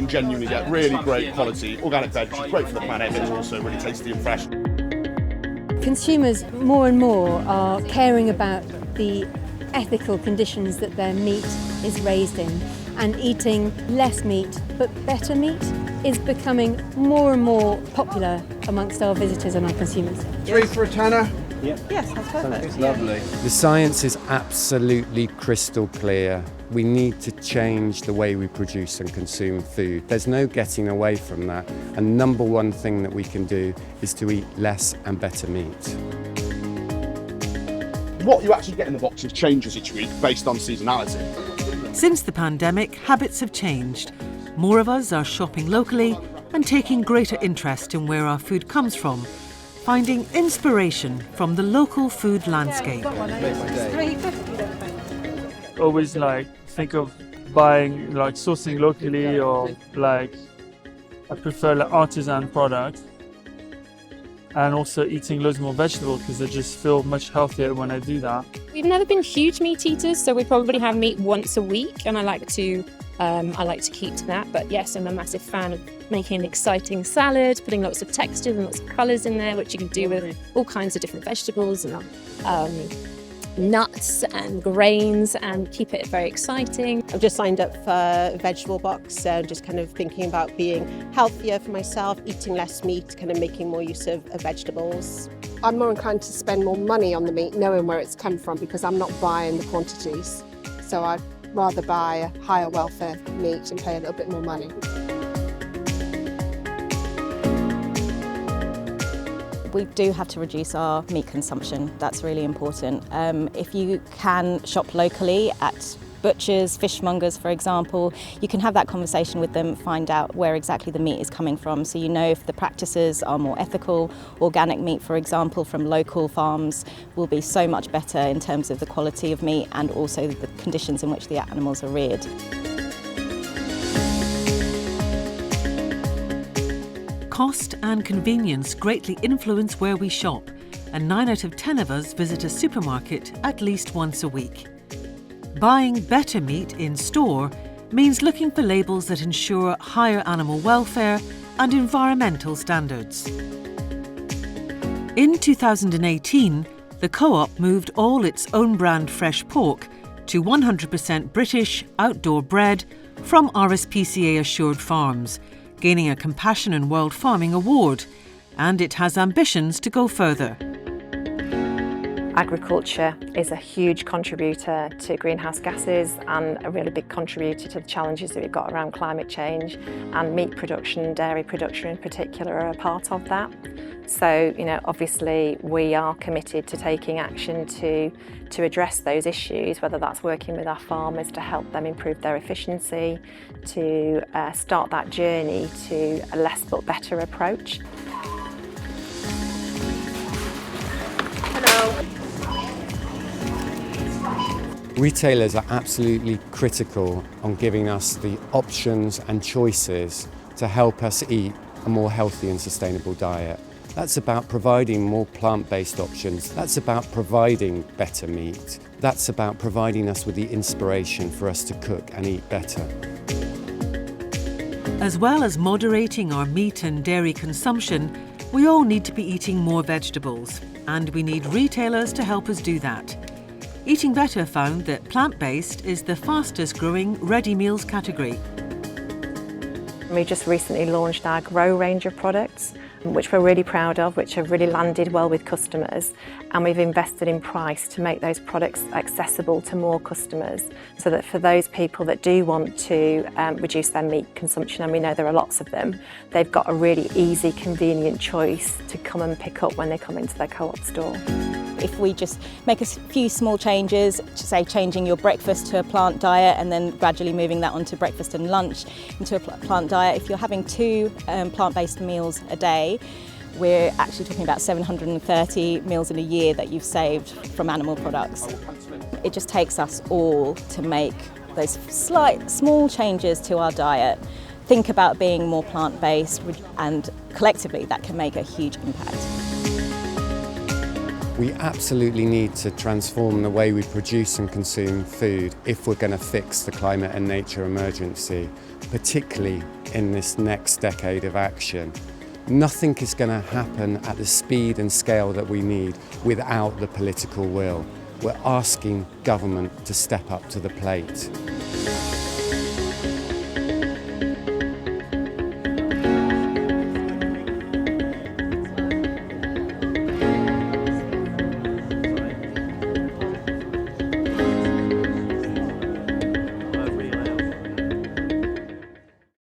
can genuinely get really great quality organic veg, which is great for the planet, but it's also really tasty and fresh. Consumers more and more are caring about the ethical conditions that their meat is raised in, and eating less meat but better meat is becoming more and more popular amongst our visitors and our consumers. 3 for a tenner? Yes, that's perfect. It's lovely. The science is absolutely crystal clear. We need to change the way we produce and consume food. There's no getting away from that. And number one thing that we can do is to eat less and better meat. What you actually get in the boxes changes each week based on seasonality. Since the pandemic, habits have changed. More of us are shopping locally and taking greater interest in where our food comes from, finding inspiration from the local food landscape. Always think of buying, sourcing locally, or I prefer artisan products. And also eating loads more vegetables because I just feel much healthier when I do that. We've never been huge meat eaters, so we probably have meat once a week, and I like to keep to that. But yes, I'm a massive fan of making an exciting salad, putting lots of textures and lots of colours in there, which you can do with all kinds of different vegetables and nuts and grains, and keep it very exciting. I've just signed up for a vegetable box, so just kind of thinking about being healthier for myself, eating less meat, kind of making more use of vegetables. I'm more inclined to spend more money on the meat, knowing where it's come from, because I'm not buying the quantities. So I'd rather buy a higher welfare meat and pay a little bit more money. We do have to reduce our meat consumption. That's really important. If you can shop locally at butchers, fishmongers, for example, you can have that conversation with them, find out where exactly the meat is coming from, so you know if the practices are more ethical. Organic meat, for example, from local farms will be so much better in terms of the quality of meat and also the conditions in which the animals are reared. Cost and convenience greatly influence where we shop, and 9 out of 10 of us visit a supermarket at least once a week. Buying better meat in store means looking for labels that ensure higher animal welfare and environmental standards. In 2018, the Co-op moved all its own brand fresh pork to 100% British outdoor bred from RSPCA assured farms, gaining a Compassion in World Farming award, and it has ambitions to go further. Agriculture is a huge contributor to greenhouse gases and a really big contributor to the challenges that we've got around climate change, and meat production, dairy production in particular, are a part of that. So, obviously we are committed to taking action to address those issues, whether that's working with our farmers to help them improve their efficiency, to start that journey to a less but better approach. Retailers are absolutely critical on giving us the options and choices to help us eat a more healthy and sustainable diet. That's about providing more plant-based options. That's about providing better meat. That's about providing us with the inspiration for us to cook and eat better. As well as moderating our meat and dairy consumption, we all need to be eating more vegetables, and we need retailers to help us do that. Eating Better found that plant-based is the fastest growing ready meals category. We just recently launched our Grow range of products, which we're really proud of, which have really landed well with customers, and we've invested in price to make those products accessible to more customers, so that for those people that do want to reduce their meat consumption, and we know there are lots of them, they've got a really easy, convenient choice to come and pick up when they come into their Co-op store. If we just make a few small changes, say changing your breakfast to a plant diet and then gradually moving that onto breakfast and lunch into a plant diet, if you're having 2 plant-based meals a day, we're actually talking about 730 meals in a year that you've saved from animal products. It just takes us all to make those slight, small changes to our diet, think about being more plant-based, and collectively that can make a huge impact. We absolutely need to transform the way we produce and consume food if we're going to fix the climate and nature emergency, particularly in this next decade of action. Nothing is going to happen at the speed and scale that we need without the political will. We're asking government to step up to the plate.